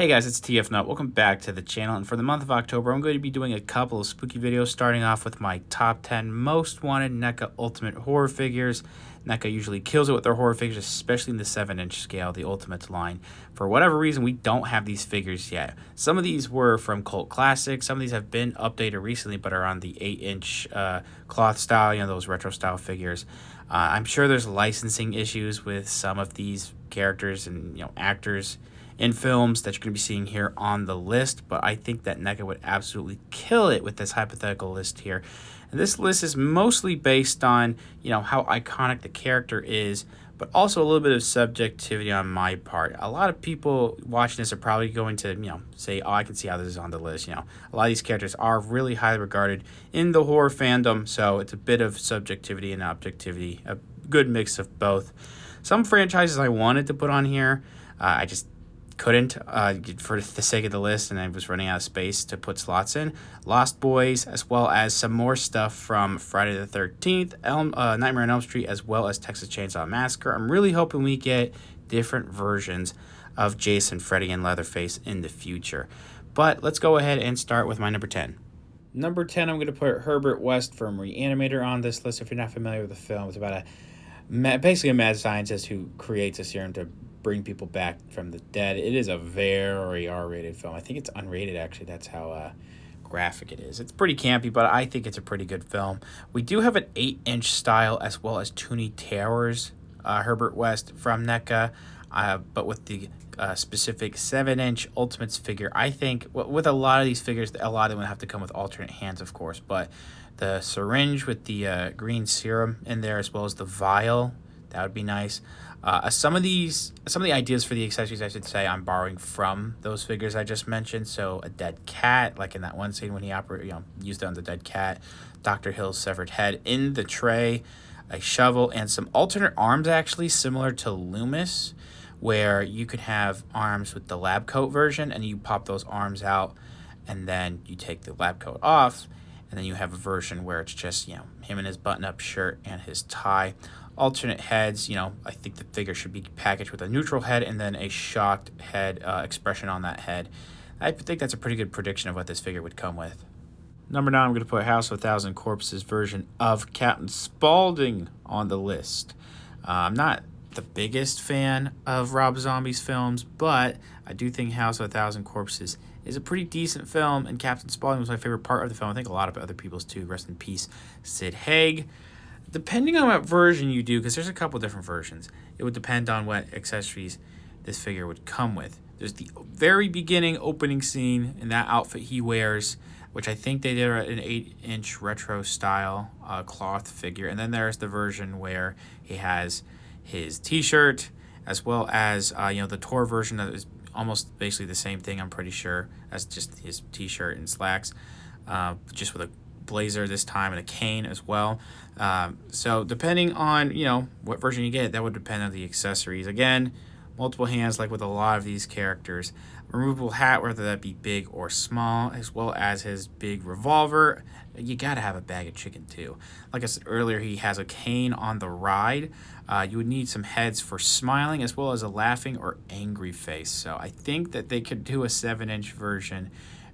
Hey guys, it's TF Nut. Welcome back to the channel, and for the month of October, I'm going to be doing a couple of spooky videos, starting off with my top 10 most wanted NECA Ultimate horror figures. NECA usually kills it with their horror figures, especially in the 7-inch scale, the Ultimates line. For whatever reason, we don't have these figures yet. Some of these were from Cult Classics, some of these have been updated recently, but are on the 8-inch cloth style, those retro style figures. I'm sure there's licensing issues with some of these characters and actors in films that you're going to be seeing here on the list, but I think that NECA would absolutely kill it with this hypothetical list here. And this list is mostly based on, how iconic the character is, but also a little bit of subjectivity on my part. A lot of people watching this are probably going to, say, oh, I can see how this is on the list. A lot of these characters are really highly regarded in the horror fandom, so it's a bit of subjectivity and objectivity, a good mix of both. Some franchises I wanted to put on here, I just couldn't for the sake of the list, and I was running out of space to put slots in. Lost Boys, as well as some more stuff from Friday the 13th, Nightmare on Elm Street, as well as Texas Chainsaw Massacre. I'm really hoping we get different versions of Jason, Freddy, and Leatherface in the future. But let's go ahead and start with my number 10. Number 10, I'm going to put Herbert West from Re-Animator on this list. If you're not familiar with the film, it's about basically a mad scientist who creates a serum to bring people back from the dead. It is a very R-rated film. I think it's unrated, actually. That's how graphic it is. It's pretty campy, but I think it's a pretty good film. We do have an 8-inch style as well as Toony Towers Herbert West from NECA, but with the specific 7-inch Ultimates figure. I think with a lot of these figures, a lot of them would have to come with alternate hands, of course, but the syringe with the green serum in there, as well as the vial, that would be nice. Some of the ideas for the accessories, I should say, I'm borrowing from those figures I just mentioned. So a dead cat, like in that one scene when he used it on the dead cat. Dr. Hill's severed head in the tray, a shovel, and some alternate arms, actually similar to Loomis, where you could have arms with the lab coat version, and you pop those arms out, and then you take the lab coat off, and then you have a version where it's just him in his button-up shirt and his tie. Alternate heads, I think the figure should be packaged with a neutral head and then a shocked head expression on that head. I think that's a pretty good prediction of what this figure would come with. Number 9, I'm going to put House of 1,000 Corpses version of Captain Spaulding on the list. I'm not the biggest fan of Rob Zombie's films, but I do think House of 1,000 Corpses is a pretty decent film, and Captain Spaulding was my favorite part of the film. I think a lot of other people's too. Rest in peace, Sid Haig. Depending on what version you do, because there's a couple different versions, it would depend on what accessories this figure would come with. There's the very beginning opening scene in that outfit he wears, which I think they did an 8-inch retro style cloth figure. And then there's the version where he has his t-shirt, as well as the tour version that is almost basically the same thing, I'm pretty sure, as just his t-shirt and slacks, just with a blazer this time and a cane as well. So depending on what version you get, that would depend on the accessories. Again, multiple hands, like with a lot of these characters. Removable hat, whether that be big or small, as well as his big revolver. You gotta have a bag of chicken too. Like I said earlier, he has a cane on the ride. You would need some heads for smiling, as well as a laughing or angry face. So I think that they could do a 7-inch version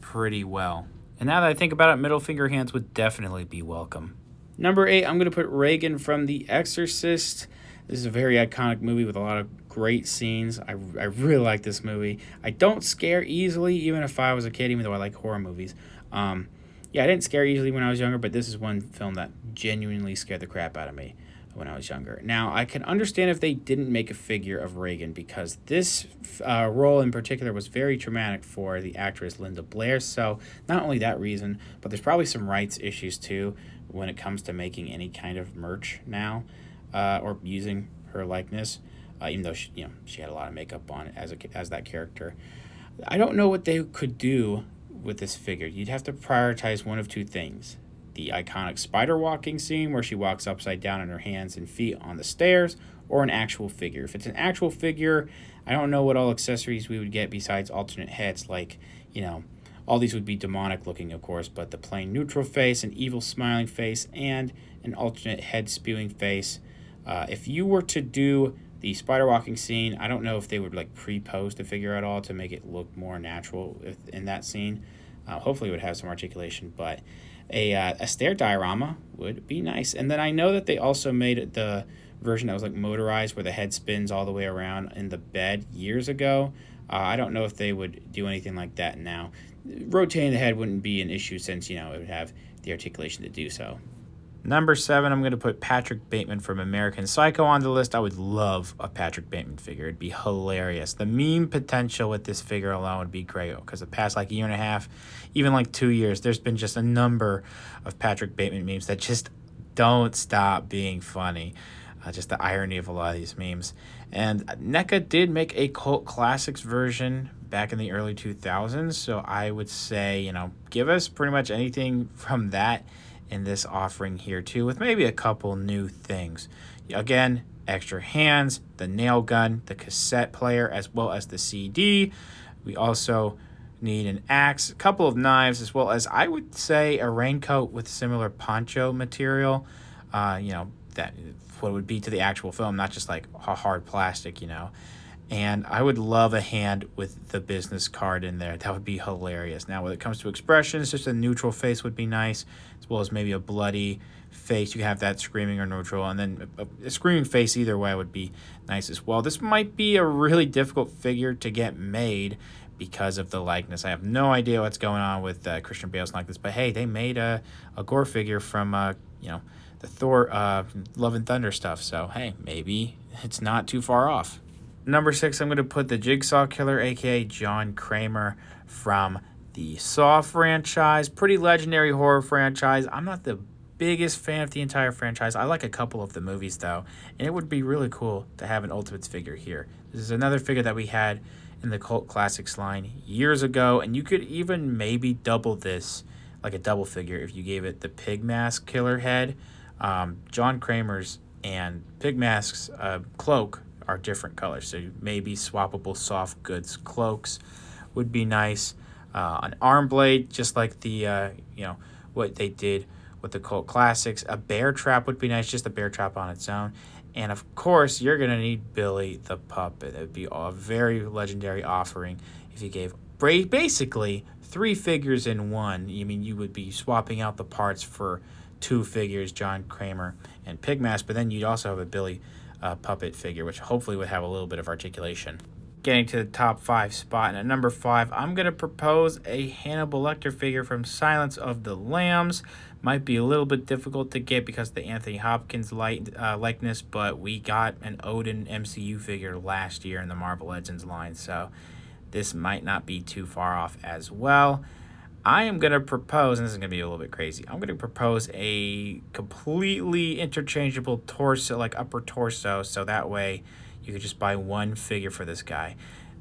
pretty well. And now that I think about it, middle finger hands would definitely be welcome. Number 8, I'm going to put Reagan from The Exorcist. This is a very iconic movie with a lot of great scenes. I really like this movie. I don't scare easily, even if I was a kid, even though I like horror movies. I didn't scare easily when I was younger, but this is one film that genuinely scared the crap out of me when I was younger. Now, I can understand if they didn't make a figure of Reagan, because this role in particular was very traumatic for the actress Linda Blair. So not only that reason, but there's probably some rights issues too when it comes to making any kind of merch now, or using her likeness, even though she had a lot of makeup on it as that character. I don't know what they could do with this figure. You'd have to prioritize one of two things: the iconic spider walking scene where she walks upside down on her hands and feet on the stairs, or an actual figure. If it's an actual figure, I don't know what all accessories we would get besides alternate heads, like, all these would be demonic looking, of course, but the plain neutral face, an evil smiling face, and an alternate head spewing face. If you were to do The spider walking scene, I don't know if they would like pre-pose the figure at all to make it look more natural in that scene. Hopefully it would have some articulation, but a stair diorama would be nice. And then I know that they also made the version that was like motorized where the head spins all the way around in the bed years ago. I don't know if they would do anything like that now. Rotating the head wouldn't be an issue since, it would have the articulation to do so. Number 7, I'm going to put Patrick Bateman from American Psycho on the list. I would love a Patrick Bateman figure. It'd be hilarious. The meme potential with this figure alone would be great because the past like year and a half, even like 2 years, there's been just a number of Patrick Bateman memes that just don't stop being funny. Just the irony of a lot of these memes. And NECA did make a Cult Classics version back in the early 2000s. So I would say, give us pretty much anything from that in this offering here too, with maybe a couple new things. Again, extra hands, the nail gun, the cassette player, as well as the CD. We also need an axe, a couple of knives, as well as I would say a raincoat with similar poncho material. That what it would be to the actual film, not just like a hard plastic, And I would love a hand with the business card in there. That would be hilarious. Now, when it comes to expressions, just a neutral face would be nice, as well as maybe a bloody face. You can have that screaming or neutral, and then a screaming face either way would be nice as well. This might be a really difficult figure to get made because of the likeness. I have no idea what's going on with Christian Bale's likeness, but hey, they made a Gore figure from, the Thor Love and Thunder stuff. So, hey, maybe it's not too far off. Number 6, I'm going to put the Jigsaw Killer, a.k.a. John Kramer from the Saw franchise. Pretty legendary horror franchise. I'm not the biggest fan of the entire franchise. I like a couple of the movies, though. And it would be really cool to have an Ultimates figure here. This is another figure that we had in the Cult Classics line years ago. And you could even maybe double this, like a double figure, if you gave it the Pig Mask Killer head. John Kramer's and Pig Mask's cloak are different colors, so maybe swappable soft goods cloaks would be nice. An arm blade, just like the what they did with the Cult Classics. A bear trap would be nice, just a bear trap on its own. And of course, you're gonna need Billy the Puppet. It would be a very legendary offering if you gave basically 3 figures in one. You would be swapping out the parts for 2 figures, John Kramer and Pig Mask, but then you'd also have a Billy Puppet figure, which hopefully would have a little bit of articulation. Getting to the top 5 spot, and at number 5, I'm going to propose a Hannibal Lecter figure from Silence of the Lambs. Might be a little bit difficult to get because of the Anthony Hopkins likeness, but we got an Odin MCU figure last year in the Marvel Legends line, so this might not be too far off as well. I am going to propose, and this is going to be a little bit crazy, I'm going to propose a completely interchangeable torso, like upper torso, so that way you could just buy one figure for this guy.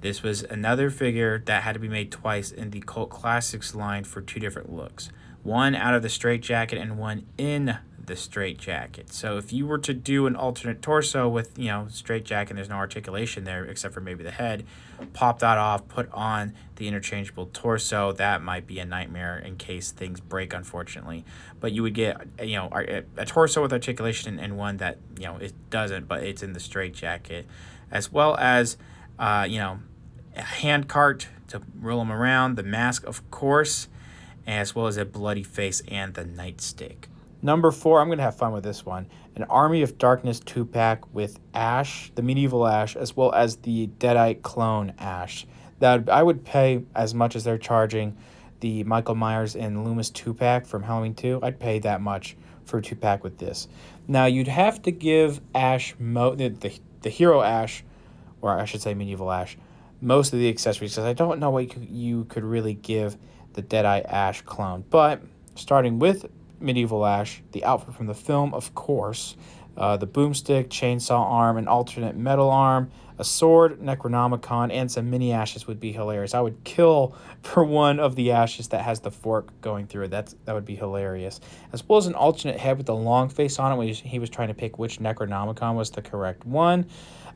This was another figure that had to be made twice in the Cult Classics line for 2 different looks. One out of the straitjacket and one in the straitjacket. So if you were to do an alternate torso with, straitjacket and there's no articulation there except for maybe the head, pop that off, put on the interchangeable torso, that might be a nightmare in case things break, unfortunately. But you would get, a torso with articulation and one that, it doesn't, but it's in the straitjacket, as well as, a hand cart to roll them around, the mask, of course, as well as a bloody face and the nightstick. Number 4, I'm going to have fun with this one. An Army of Darkness 2-pack with Ash, the medieval Ash, as well as the Deadite clone Ash. That I would pay as much as they're charging the Michael Myers and Loomis 2-pack from Halloween 2. I'd pay that much for a 2-pack with this. Now, you'd have to give Ash, the hero Ash, or I should say medieval Ash, most of the accessories, because I don't know what you could really give the Deadite Ash clone. But starting with medieval Ash, the outfit from the film, of course, the boomstick, chainsaw arm, an alternate metal arm, a sword, Necronomicon, and some mini Ashes would be hilarious. I would kill for one of the Ashes that has the fork going through it. That would be hilarious. As well as an alternate head with a long face on it when he was trying to pick which Necronomicon was the correct one.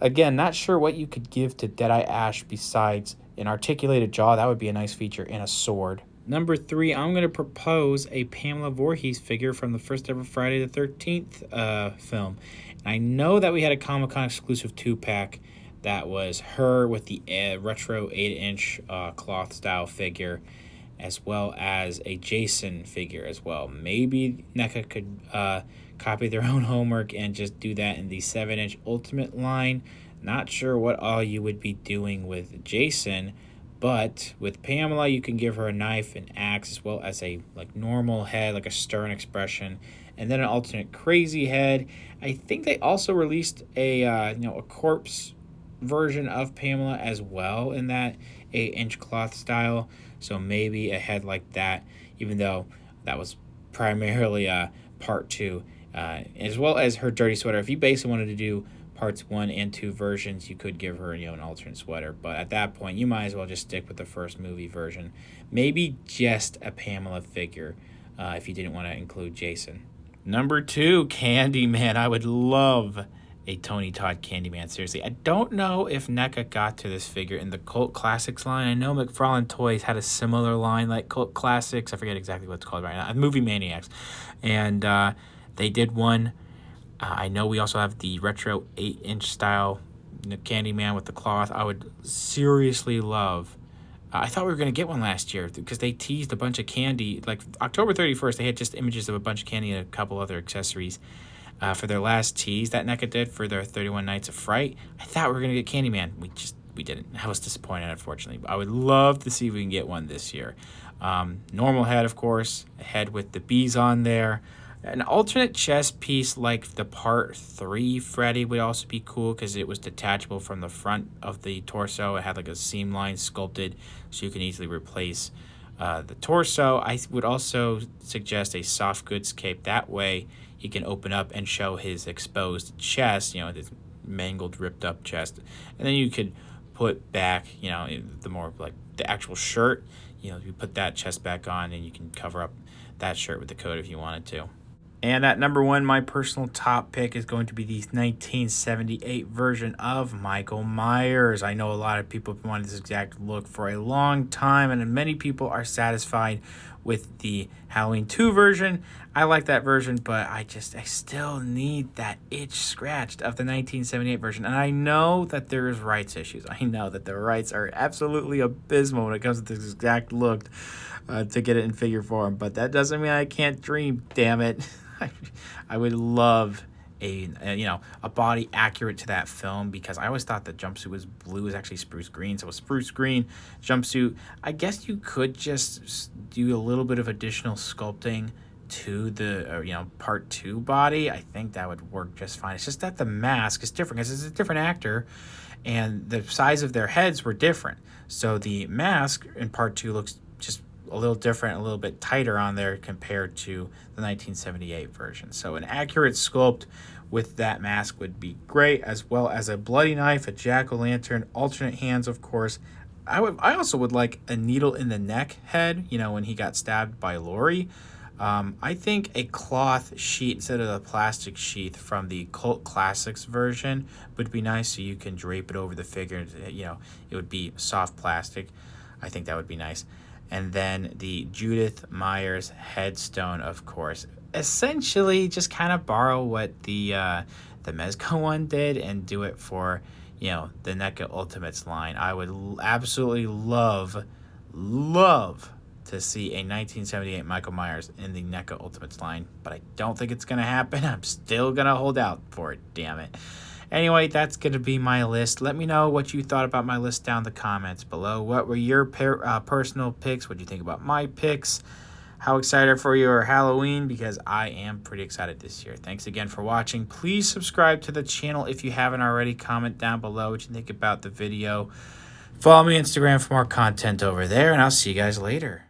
Again, not sure what you could give to Deadeye Ash besides an articulated jaw. That would be a nice feature, and a sword. Number 3, I'm going to propose a Pamela Voorhees figure from the first ever Friday the 13th film. And I know that we had a Comic-Con exclusive 2-pack that was her with the retro 8-inch cloth style figure, as well as a Jason figure as well. Maybe NECA could copy their own homework and just do that in the 7-inch Ultimate line. Not sure what all you would be doing with Jason, but with Pamela, you can give her a knife, an axe, as well as a normal head, like a stern expression, and then an alternate crazy head. I think they also released a a corpse version of Pamela as well in that 8-inch cloth style. So maybe a head like that, even though that was primarily part 2, as well as her dirty sweater. If you basically wanted to do parts 1 and 2 versions, you could give her an alternate sweater, but at that point you might as well just stick with the first movie version. Maybe just a Pamela figure if you didn't want to include Jason. Number 2, Candyman. I would love a Tony Todd Candyman. Seriously, I don't know if NECA got to this figure in the Cult Classics line. I know McFarlane Toys had a similar line like Cult Classics. I forget exactly what it's called right now. Movie Maniacs, and they did one. I know we also have the retro 8-inch style Candyman with the cloth. I would seriously love. I thought we were going to get one last year because they teased a bunch of candy. Like October 31st, they had just images of a bunch of candy and a couple other accessories for their last tease that NECA did for their 31 Nights of Fright. I thought we were going to get Candyman. We didn't. I was disappointed, unfortunately. I would love to see if we can get one this year. Normal head, of course. A head with the bees on there. An alternate chest piece like the Part 3 Freddy would also be cool because it was detachable from the front of the torso. It had like a seam line sculpted so you can easily replace the torso. I would also suggest a soft goods cape. That way he can open up and show his exposed chest, this mangled, ripped up chest. And then you could put back, the more like the actual shirt, you put that chest back on and you can cover up that shirt with the coat if you wanted to. And at number 1, my personal top pick is going to be the 1978 version of Michael Myers. I know a lot of people have wanted this exact look for a long time, and many people are satisfied with the Halloween 2 version. I like that version, but I still need that itch scratched of the 1978 version. And I know that there is rights issues. I know that the rights are absolutely abysmal when it comes to this exact look to get it in figure form, but that doesn't mean I can't dream, damn it. I would love a body accurate to that film, because I always thought the jumpsuit was blue. It was actually spruce green, so a spruce green jumpsuit. I guess you could just do a little bit of additional sculpting to the Part 2 body. I think that would work just fine. It's just that the mask is different because it's a different actor, and the size of their heads were different. So the mask in Part 2 looks just a little different, a little bit tighter on there compared to the 1978 version. So an accurate sculpt with that mask would be great, as well as a bloody knife, a jack-o'-lantern, alternate hands, of course. I also would like a needle in the neck head, when he got stabbed by Laurie. I think a cloth sheet instead of the plastic sheath from the Cult Classics version would be nice, so you can drape it over the figure. It would be soft plastic. I think that would be nice. And then the Judith Myers headstone, of course. Essentially, just kind of borrow what the Mezco one did and do it for, the NECA Ultimates line. I would absolutely love to see a 1978 Michael Myers in the NECA Ultimates line, but I don't think it's going to happen. I'm still going to hold out for it, damn it. Anyway, that's going to be my list. Let me know what you thought about my list down in the comments below. What were your personal picks? What do you think about my picks? How excited for your Halloween? Because I am pretty excited this year. Thanks again for watching. Please subscribe to the channel if you haven't already. Comment down below what you think about the video. Follow me on Instagram for more content over there, and I'll see you guys later.